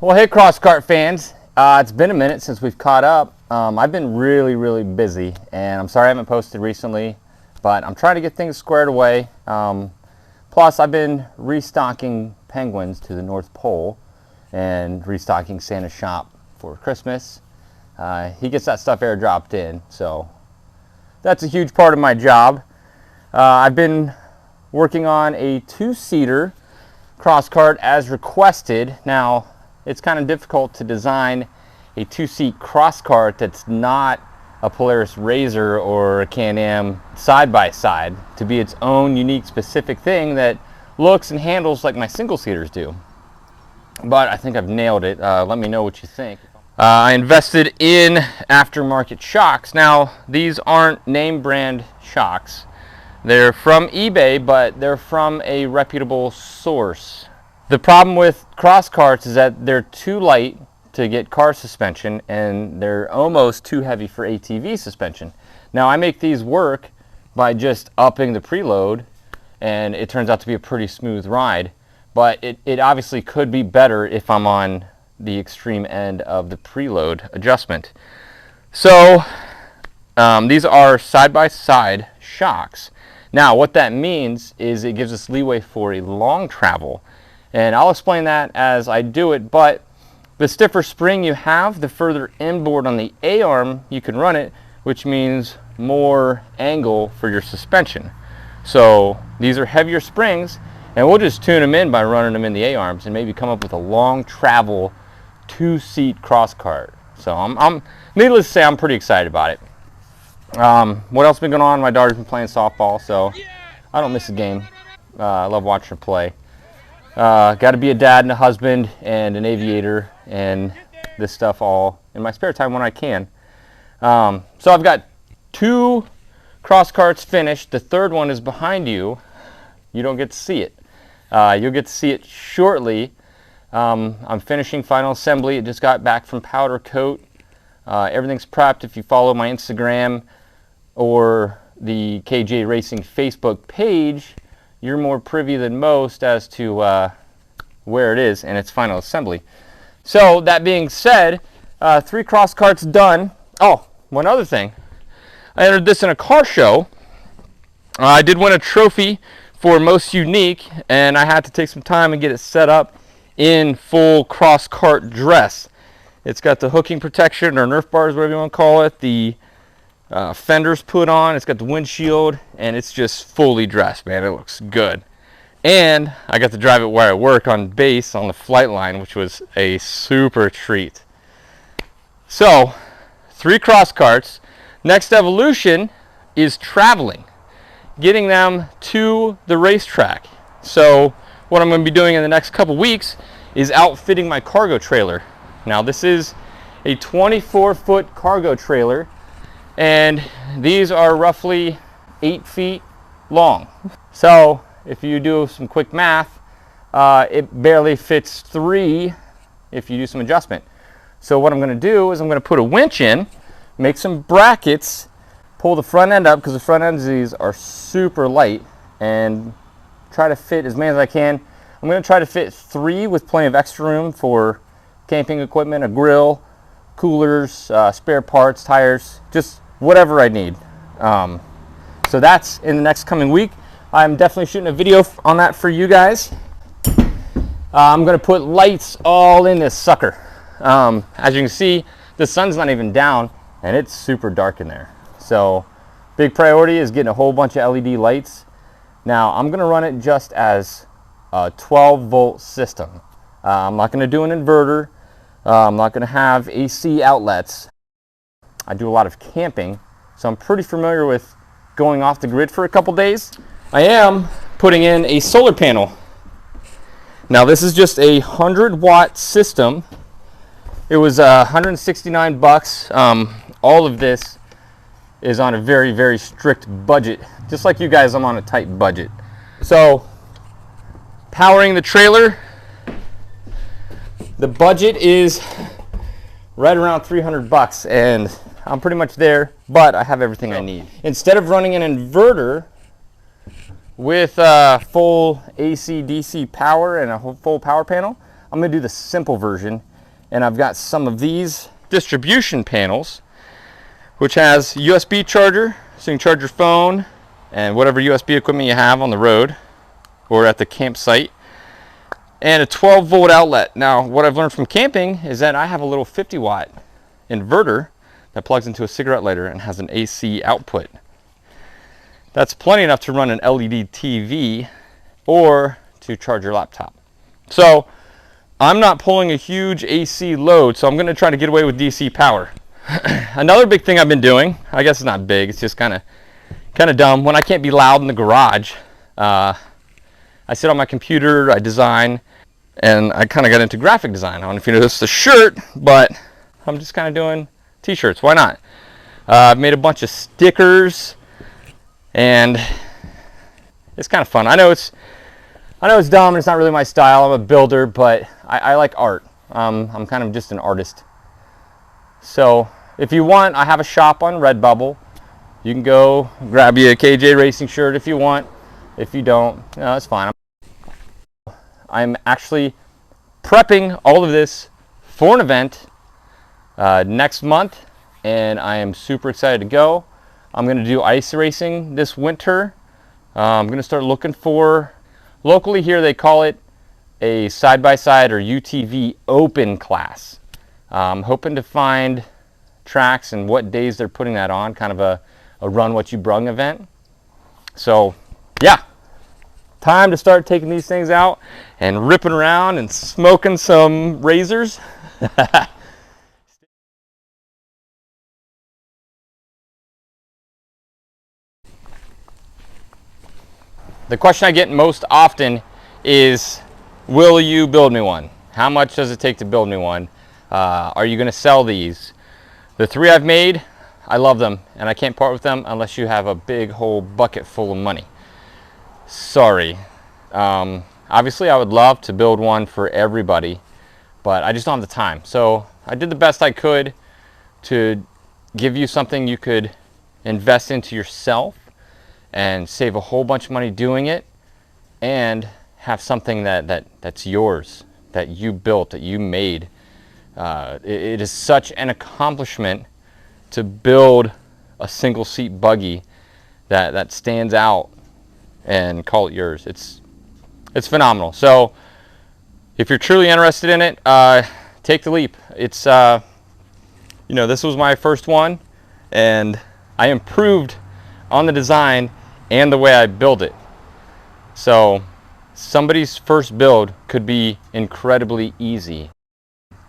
Well, hey Crosskart fans, it's been a minute since we've caught up. I've been really busy, and I'm sorry I haven't posted recently, but I'm trying to get things squared away. Plus, I've been restocking penguins to the North Pole and restocking Santa's shop for Christmas. He gets that stuff airdropped in, so that's a huge part of my job. I've been working on a two-seater Crosskart as requested. Now, it's kind of difficult to design a two-seat Crosskart that's not a Polaris Razor or a Can-Am side-by-side to be its own unique specific thing that looks and handles like my single-seaters do. But I think I've nailed it. Let me know what you think. I invested in aftermarket shocks. Now, these aren't name brand shocks. They're from eBay, but they're from a reputable source. The problem with Crosskarts is that they're too light to get car suspension, and they're almost too heavy for ATV suspension. Now, I make these work by just upping the preload, and it turns out to be a pretty smooth ride. But it obviously could be better if I'm on the extreme end of the preload adjustment. So, these are side-by-side shocks. Now, what that means is it gives us leeway for a long travel. And I'll explain that as I do it, but the stiffer spring you have, the further inboard on the A-arm you can run it, which means more angle for your suspension. So these are heavier springs, and we'll just tune them in by running them in the A-arms and maybe come up with a long travel two-seat Crosskart. So I'm needless to say, I'm pretty excited about it. What else has been going on? My daughter's been playing softball, so I don't miss a game. I love watching her play. Got to be a dad and a husband and an aviator and this stuff all in my spare time when I can. So I've got two Crosskarts finished. The third one is behind you. You don't get to see it. You'll get to see it shortly. I'm finishing final assembly. It just got back from powder coat. Everything's prepped. If you follow my Instagram or the KJ Raycing Facebook page, you're more privy than most as to where it is and its final assembly. So that being said, 3 Crosskarts done. Oh, one other thing. I entered this in a car show. I did win a trophy for most unique, and I had to take some time and get it set up in full Crosskart dress. It's got the hooking protection or Nerf bars, whatever you want to call it. The fenders put on. It's got the windshield, and it's just fully dressed, man. It looks good. And I got to drive it where I work on base on the flight line, which was a super treat. So, 3 Crosskarts. Next evolution is traveling, getting them to the racetrack. So, what I'm going to be doing in the next couple weeks is outfitting my cargo trailer. Now, this is a 24-foot cargo trailer, and these are roughly 8 feet long. So if you do some quick math, it barely fits 3 if you do some adjustment. So what I'm going to do is I'm going to put a winch in, make some brackets, pull the front end up because the front ends of these are super light, and try to fit as many as I can. I'm going to try to fit 3 with plenty of extra room for camping equipment, a grill, coolers, spare parts, tires, just whatever I need. So that's in the next coming week. I'm definitely shooting a video on that for you guys. I'm going to put lights all in this sucker. As you can see, the sun's not even down, and it's super dark in there. So big priority is getting a whole bunch of LED lights. Now, I'm going to run it just as a 12-volt system. I'm not going to do an inverter. I'm not going to have AC outlets. I do a lot of camping, so I'm pretty familiar with going off the grid for a couple days. I am putting in a solar panel. Now, this is just a 100-watt system. It was $169. All of this is on a very strict budget. Just like you guys, I'm on a tight budget. So, powering the trailer, the budget is right around $300, and I'm pretty much there, but I have everything I need. Instead of running an inverter with full AC/DC power and a full power panel, I'm going to do the simple version and I've got some of these distribution panels, which has USB charger, so you can charge your phone and whatever USB equipment you have on the road or at the campsite, and a 12-volt outlet. Now, what I've learned from camping is that I have a little 50-watt inverter that plugs into a cigarette lighter and has an AC output. That's plenty enough to run an LED TV or to charge your laptop. So I'm not pulling a huge AC load, so I'm going to try to get away with DC power. Another big thing I've been doing, I guess it's not big, it's just kind of dumb. When I can't be loud in the garage, I sit on my computer, I design, and I kind of got into graphic design. I don't know if you noticed the shirt, but I'm just kind of doing t-shirts. Why not? I've made a bunch of stickers, and it's kind of fun. I know it's dumb and it's not really my style. I'm a builder, but I like art. I'm kind of just an artist. So if you want, I have a shop on Redbubble. You can go grab you a KJ Raycing shirt if you want. If you don't, no, that's fine. I'm actually prepping all of this for an event next month, and I am super excited to go. I'm going to do ice racing this winter. I'm going to start looking for, locally here they call it a side-by-side or UTV open class. I'm hoping to find tracks and what days they're putting that on, kind of a run what you brung event. So yeah, time to start taking these things out and ripping around and smoking some razors. The question I get most often is, will you build me one? How much does it take to build me one? Are you going to sell these? The 3 I've made, I love them, and I can't part with them unless you have a big whole bucket full of money. Sorry. Obviously, I would love to build one for everybody, but I just don't have the time. So I did the best I could to give you something you could invest into yourself and save a whole bunch of money doing it, and have something that's yours, that you built, that you made. It is such an accomplishment to build a single seat buggy that stands out and call it yours. It's phenomenal. So if you're truly interested in it, take the leap. It's this was my first one, and I improved on the design and the way I build it. So somebody's first build could be incredibly easy.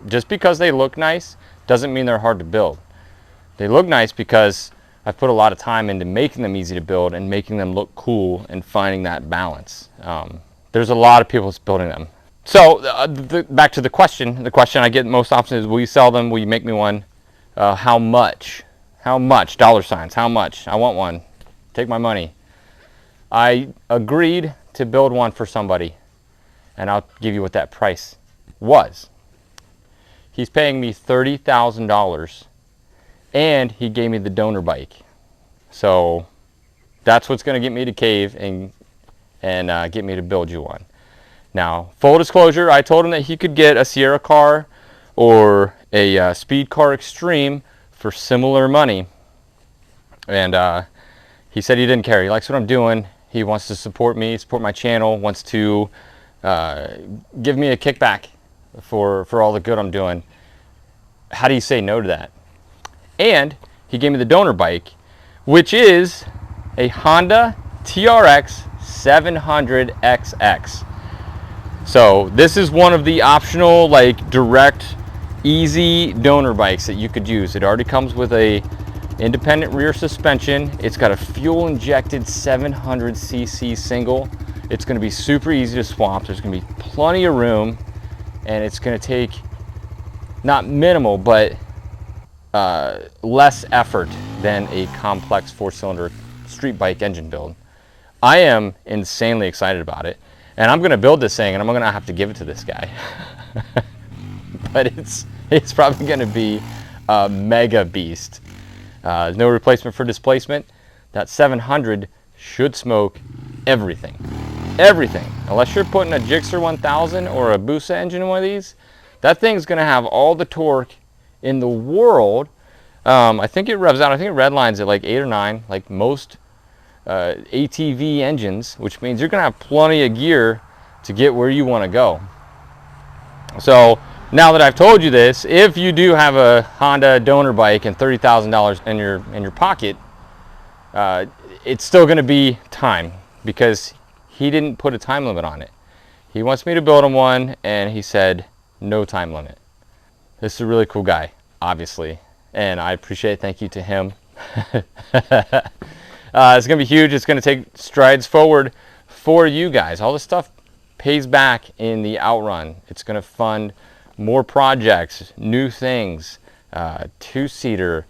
Just because they look nice doesn't mean they're hard to build. They look nice because I've put a lot of time into making them easy to build and making them look cool and finding that balance. There's a lot of people that's building them. So back to the question I get most often is, will you sell them? Will you make me one? How much? How much? Dollar signs. How much? I want one. Take my money. I agreed to build one for somebody, and I'll give you what that price was. He's paying me $30,000, and he gave me the donor bike. So that's what's going to get me to cave and get me to build you one. Now, full disclosure, I told him that he could get a Sierra car or a Speed Car Extreme for similar money, and he said he didn't care. He likes what I'm doing. He wants to support me, support my channel, wants to give me a kickback for all the good I'm doing. How do you say no to that? And he gave me the donor bike, which is a Honda TRX 700XX. So this is one of the optional, like, direct, easy donor bikes that you could use. It already comes with a independent rear suspension. It's got a fuel injected 700cc single. It's going to be super easy to swap. There's going to be plenty of room, and it's going to take not minimal but less effort than a complex 4-cylinder street bike engine build. I am insanely excited about it, and I'm going to build this thing, and I'm going to have to give it to this guy. But it's probably going to be a mega beast. No replacement for displacement. That 700 should smoke everything. Everything. Unless you're putting a Gixxer 1000 or a Busa engine in one of these, That thing's going to have all the torque in the world. I think it revs out, I think it redlines at like 8 or 9, like most ATV engines, which means you're going to have plenty of gear to get where you want to go. So now that I've told you this, if you do have a Honda donor bike and $30,000 in your pocket, it's still going to be time, because he didn't put a time limit on it. He wants me to build him one, and he said no time limit. This is a really cool guy, obviously, and I appreciate it. Thank you to him. It's going to be huge. It's going to take strides forward for you guys. All this stuff pays back in the outrun. It's going to fund more projects, new things, two-seater.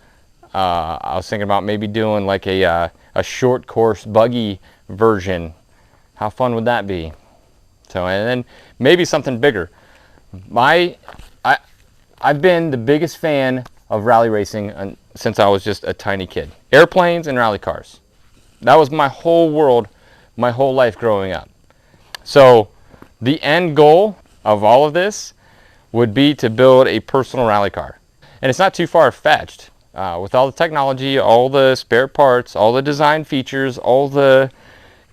I was thinking about maybe doing like a short course buggy version. How fun would that be? So, and then maybe something bigger. I've been the biggest fan of rally racing since I was just a tiny kid. Airplanes and rally cars. That was my whole world, my whole life growing up. So the end goal of all of this would be to build a personal rally car. And it's not too far-fetched. With all the technology, all the spare parts, all the design features, all the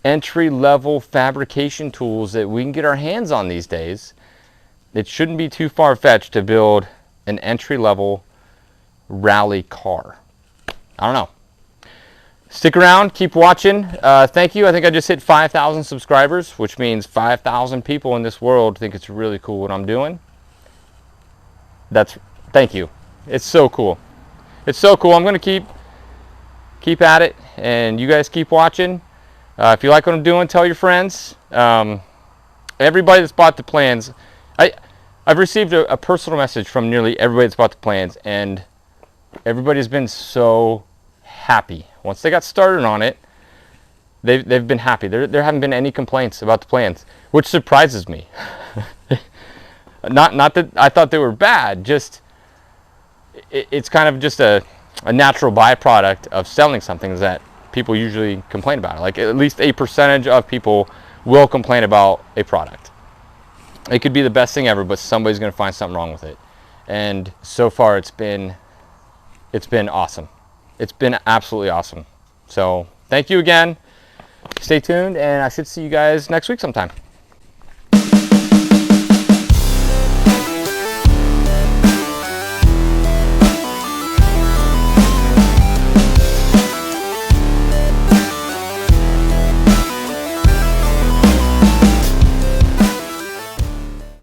entry-level fabrication tools that we can get our hands on these days, it shouldn't be too far-fetched to build an entry-level rally car. I don't know. Stick around, keep watching. Thank you. I think I just hit 5,000 subscribers, which means 5,000 people in this world think it's really cool what I'm doing. Thank you. It's so cool. It's so cool. I'm going to keep at it, and you guys keep watching. If you like what I'm doing, tell your friends. Everybody that's bought the plans, I've received a personal message from nearly everybody that's bought the plans, and everybody's been so happy. Once they got started on it, they've been happy. There haven't been any complaints about the plans, which surprises me. Not that I thought they were bad, just it's kind of just a natural byproduct of selling something that people usually complain about. Like at least a percentage of people will complain about a product. It could be the best thing ever, but somebody's going to find something wrong with it. And so far it's been awesome. It's been absolutely awesome. So thank you again. Stay tuned, and I should see you guys next week sometime.